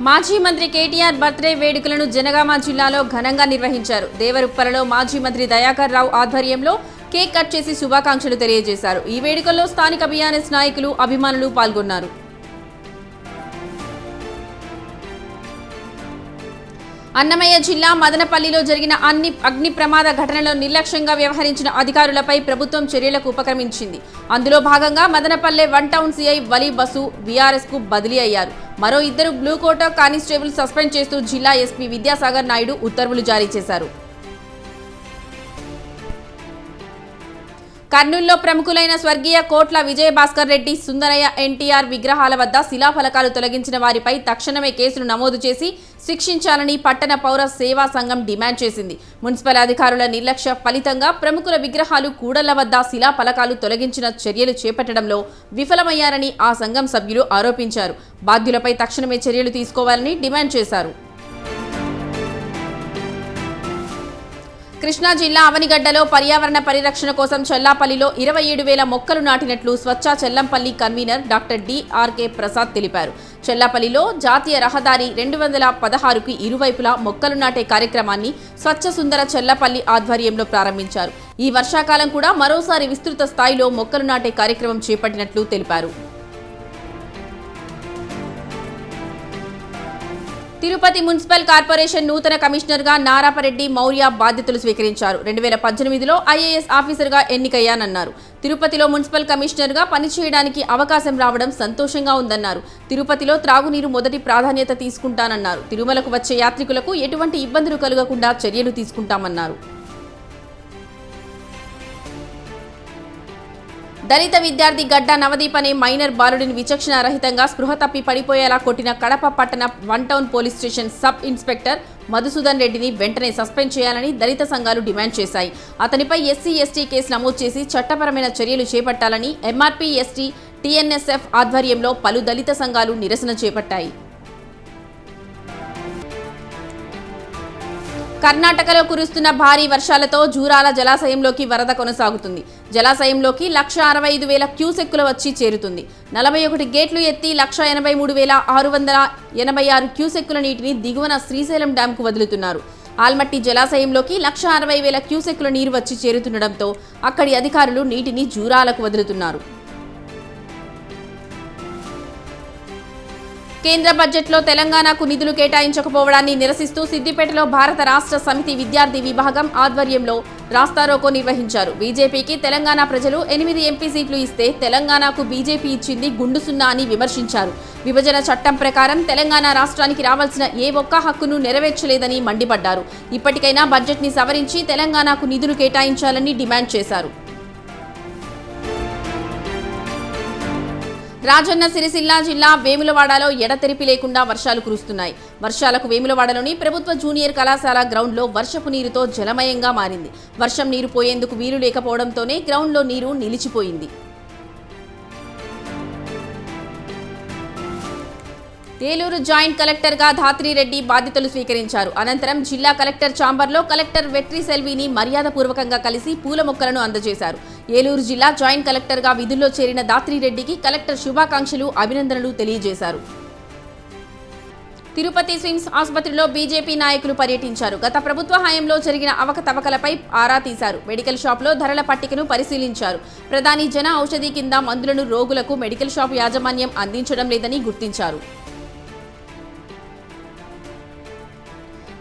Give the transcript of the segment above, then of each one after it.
మాజీ మంత్రి కేటీఆర్ బర్త్డే వేడుకలను జనగామ జిల్లాలో ఘనంగా నిర్వహించారు. దేవరుప్పలలో మాజీ మంత్రి దయాకర్ రావు ఆధ్వర్యంలో కేక్ కట్ చేసి శుభాకాంక్షలు తెలియజేశారు. ఈ వేడుకల్లో స్థానిక బీఆర్ఎస్ నాయకులు, అభిమానులు పాల్గొన్నారు. అన్నమయ్య జిల్లా మదనపల్లిలో జరిగిన అగ్ని ప్రమాద ఘటనలో నిర్లక్ష్యంగా వ్యవహరించిన అధికారులపై ప్రభుత్వం చర్యలకు ఉపక్రమించింది. అందులో భాగంగా Madanapalle 1 town CI Vali Basu BRS కు బదిలీ అయ్యారు. మరో 2 బ్లూ కోట కానిస్టేబుల్ సస్పెండ్ చేస్తూ జిల్లా ఎస్పీ విద్యాసాగర్ నాయుడు ఉత్తర్వులు జారీ చేశారు. కర్నూలులో ప్రముఖులైన స్వర్గీయ కోట్ల విజయభాస్కర్ రెడ్డి, సుందరయ్య ఎన్టీఆర్ విగ్రహాల వద్ద శిలాఫలకాలు తొలగించిన వారిపై తక్షణమే కేసులు నమోదు చేసి శిక్షించాలని పట్టణ పౌర సేవా సంఘం డిమాండ్ చేసింది. మున్సిపల్ అధికారుల నిర్లక్ష్య ఫలితంగా ప్రముఖుల విగ్రహాలు, కూడళ్ల వద్ద శిలాఫలకాలు తొలగించిన చర్యలు చేపట్టడంలో విఫలమయ్యారని ఆ సంఘం సభ్యులు ఆరోపించారు. బాధ్యులపై తక్షణమే చర్యలు తీసుకోవాలని డిమాండ్ చేశారు. కృష్ణా జిల్లా అవనిగడ్డలో పర్యావరణ పరిరక్షణ కోసం చెల్లాపల్లిలో 27,000 మొక్కలు నాటినట్లు స్వచ్ఛ చెల్లంపల్లి కన్వీనర్ డాక్టర్ డిఆర్కే ప్రసాద్ తెలిపారు. చెల్లాపల్లిలో జాతీయ రహదారి 216కి ఇరువైపులా మొక్కలు నాటే కార్యక్రమాన్ని స్వచ్ఛ సుందర చెల్లపల్లి ఆధ్వర్యంలో ప్రారంభించారు. ఈ వర్షాకాలం కూడా మరోసారి విస్తృత స్థాయిలో మొక్కలు నాటే కార్యక్రమం చేపట్టినట్లు తెలిపారు. తిరుపతి మున్సిపల్ కార్పొరేషన్ నూతన కమిషనర్గా నారాపరెడ్డి మౌర్య బాధ్యతలు స్వీకరించారు. 2018లో ఐఏఎస్ ఆఫీసర్గా ఎన్నికయ్యానన్నారు. తిరుపతిలో మున్సిపల్ కమిషనర్గా పనిచేయడానికి అవకాశం రావడం సంతోషంగా ఉందన్నారు. తిరుపతిలో త్రాగునీరు మొదటి ప్రాధాన్యత తీసుకుంటానన్నారు. తిరుమలకు వచ్చే యాత్రికులకు ఎటువంటి ఇబ్బందులు కలగకుండా చర్యలు తీసుకుంటామన్నారు. దళిత విద్యార్థి గడ్డ నవదీప్ అనే మైనర్ బాలుడిని విచక్షణ రహితంగా స్పృహ తప్పి పడిపోయేలా కొట్టిన కడప పట్టణ 1 town police station sub inspector Madhusudan రెడ్డిని వెంటనే సస్పెండ్ చేయాలని దళిత సంఘాలు డిమాండ్ చేశాయి. అతనిపై SC/ST కేసు నమోదు చేసి చట్టపరమైన చర్యలు చేపట్టాలని MRP ST TNSF ఆధ్వర్యంలో పలు దళిత సంఘాలు నిరసన చేపట్టాయి. కర్ణాటకలో కురుస్తున్న భారీ వర్షాలతో జూరాల జలాశయంలోకి వరద కొనసాగుతుంది. జలాశయంలోకి 1,65,000 క్యూసెక్కులు వచ్చి చేరుతుంది. 41 గేట్లు ఎత్తి 1,83,686 క్యూసెక్కుల నీటిని దిగువన శ్రీశైలం డ్యాంకు వదులుతున్నారు. ఆల్మట్టి జలాశయంలోకి 1,60,000 క్యూసెక్కుల నీరు వచ్చి చేరుతుండటంతో అక్కడి అధికారులు నీటిని జూరాలకు వదులుతున్నారు. కేంద్ర బడ్జెట్లో తెలంగాణకు నిధులు కేటాయించకపోవడాన్ని నిరసిస్తూ సిద్దిపేటలో భారత రాష్ట్ర సమితి విద్యార్థి విభాగం ఆధ్వర్యంలో రాస్తారోకో నిర్వహించారు. బీజేపీకి తెలంగాణ ప్రజలు 8 ఎంపీ సీట్లు ఇస్తే తెలంగాణకు బీజేపీ ఇచ్చింది గుండు సున్నా అని విమర్శించారు. విభజన చట్టం ప్రకారం తెలంగాణ రాష్ట్రానికి రావాల్సిన ఏ ఒక్క హక్కును నెరవేర్చలేదని మండిపడ్డారు. ఇప్పటికైనా బడ్జెట్ని సవరించి తెలంగాణకు నిధులు కేటాయించాలని డిమాండ్ చేశారు. రాజన్న సిరిసిల్ల జిల్లా వేములవాడలో ఎడతెరిపి లేకుండా వర్షాలు కురుస్తున్నాయి. వర్షాలకు వేములవాడలోని ప్రభుత్వ జూనియర్ కళాశాల గ్రౌండ్లో వర్షపు నీరుతో జలమయంగా మారింది. వర్షం నీరు పోయేందుకు వీలు లేకపోవడంతోనే గ్రౌండ్లో నీరు నిలిచిపోయింది. ఏలూరు జాయింట్ కలెక్టర్గా ధాత్రిరెడ్డి బాధ్యతలు స్వీకరించారు. అనంతరం జిల్లా కలెక్టర్ ఛాంబర్లో కలెక్టర్ వెట్రి సెల్విని మర్యాదపూర్వకంగా కలిసి పూల మొక్కలను అందజేశారు. ఏలూరు జిల్లా జాయింట్ కలెక్టర్గా విధుల్లో చేరిన ధాత్రిరెడ్డికి కలెక్టర్ శుభాకాంక్షలు, అభినందనలు తెలియజేశారు. తిరుపతి స్విమ్స్ ఆసుపత్రిలో బీజేపీ నాయకులు పర్యటించారు. గత ప్రభుత్వ హయాంలో జరిగిన అవకతవకలపై ఆరా తీశారు. మెడికల్ షాప్లో ధరల పట్టికను పరిశీలించారు. ప్రధాని జన ఔషధి కింద మందులను రోగులకు మెడికల్ షాప్ యాజమాన్యం అందించడం లేదని గుర్తించారు.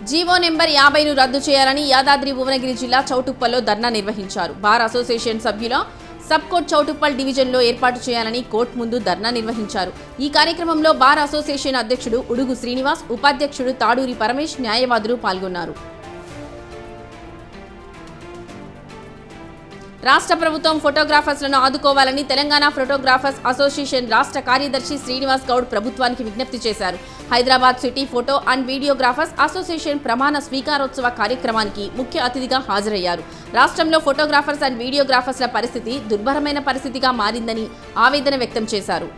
జీవో నెంబర్ 50ను రద్దు చేయాలని యాదాద్రి భువనగిరి జిల్లా చౌటుప్పల్లో ధర్నా నిర్వహించారు. బార్ అసోసియేషన్ సభ్యుల సబ్ కోర్ట్ చౌటుప్పల్ డివిజన్లో ఏర్పాటు చేయాలని కోర్టు ముందు ధర్నా నిర్వహించారు. ఈ కార్యక్రమంలో బార్ అసోసియేషన్ అధ్యక్షుడు ఉడుగు శ్రీనివాస్, ఉపాధ్యక్షుడు తాడూరి పరమేష్, న్యాయవాదులు పాల్గొన్నారు. రాష్ట్ర ప్రభుత్వం ఫోటోగ్రాఫర్స్లను ఆదుకోవాలని తెలంగాణ ఫోటోగ్రాఫర్స్ అసోసియేషన్ రాష్ట్ర కార్యదర్శి శ్రీనివాస్ గౌడ్ ప్రభుత్వానికి విజ్ఞప్తి చేశారు. Hyderabad city photo and videographers association ప్రమాణ స్వీకారోత్సవ కార్యక్రమానికి ముఖ్య అతిథిగా హాజరయ్యారు. రాష్ట్రంలో ఫోటోగ్రాఫర్స్ అండ్ వీడియోగ్రాఫర్స్ల పరిస్థితి దుర్భరమైన పరిస్థితిగా మారిందని ఆవేదన వ్యక్తం చేశారు.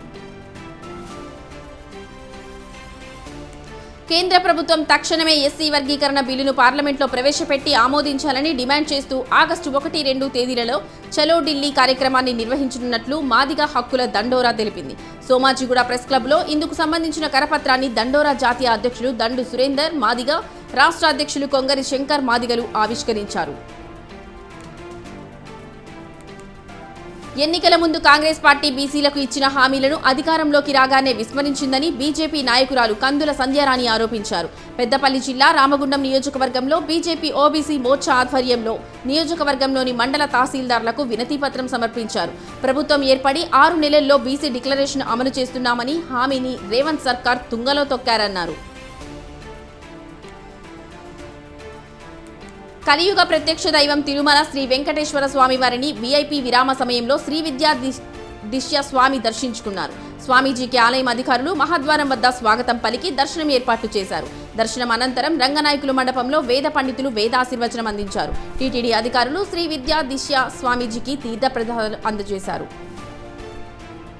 కేంద్ర ప్రభుత్వం తక్షణమే ఎస్సీ వర్గీకరణ బిల్లును పార్లమెంట్లో ప్రవేశపెట్టి ఆమోదించాలని డిమాండ్ చేస్తూ ఆగస్టు 1-2 తేదీలలో చలో ఢిల్లీ కార్యక్రమాన్ని నిర్వహించనున్నట్లు మాదిగ హక్కుల దండోరా తెలిపింది. సోమాజిగూడ ప్రెస్ క్లబ్లో ఇందుకు సంబంధించిన కరపత్రాన్ని దండోరా జాతీయ అధ్యక్షులు దండు సురేందర్ మాదిగ, రాష్ట్ర అధ్యక్షులు కొంగరి శంకర్ మాదిగలు ఆవిష్కరించారు. ఎన్నికల ముందు కాంగ్రెస్ పార్టీ బీసీలకు ఇచ్చిన హామీలను అధికారంలోకి రాగానే విస్మరించిందని బీజేపీ నాయకురాలు కందుల సంధ్యారాణి ఆరోపించారు. పెద్దపల్లి జిల్లా రామగుండం నియోజకవర్గంలో బీజేపీ ఓబీసీ మోర్చా ఆధ్వర్యంలో నియోజకవర్గంలోని మండల తహసీల్దార్లకు వినతిపత్రం సమర్పించారు. ప్రభుత్వం ఏర్పడి 6 నెలల్లో బీసీ డిక్లరేషన్ అమలు చేస్తున్నామని హామీని రేవంత్ సర్కార్ తుంగలో తొక్కారన్నారు. కలియుగ ప్రత్యక్ష దైవం తిరుమల శ్రీ వెంకటేశ్వర స్వామి వారిని వీఐపీ విరామ సమయంలో శ్రీ విద్యా దిశ్య స్వామి దర్శించుకున్నారు. స్వామీజీకి ఆలయం అధికారులు మహాద్వారం వద్ద స్వాగతం పలికి దర్శనం ఏర్పాట్లు చేశారు. దర్శనం అనంతరం రంగనాయకుల మండపంలో వేద పండితులు వేదాశీర్వచనం అందించారు. టీటీడీ అధికారులు శ్రీ విద్యా దిశ్య స్వామీజీకి తీర్థ ప్రసాదాలు అందజేశారు.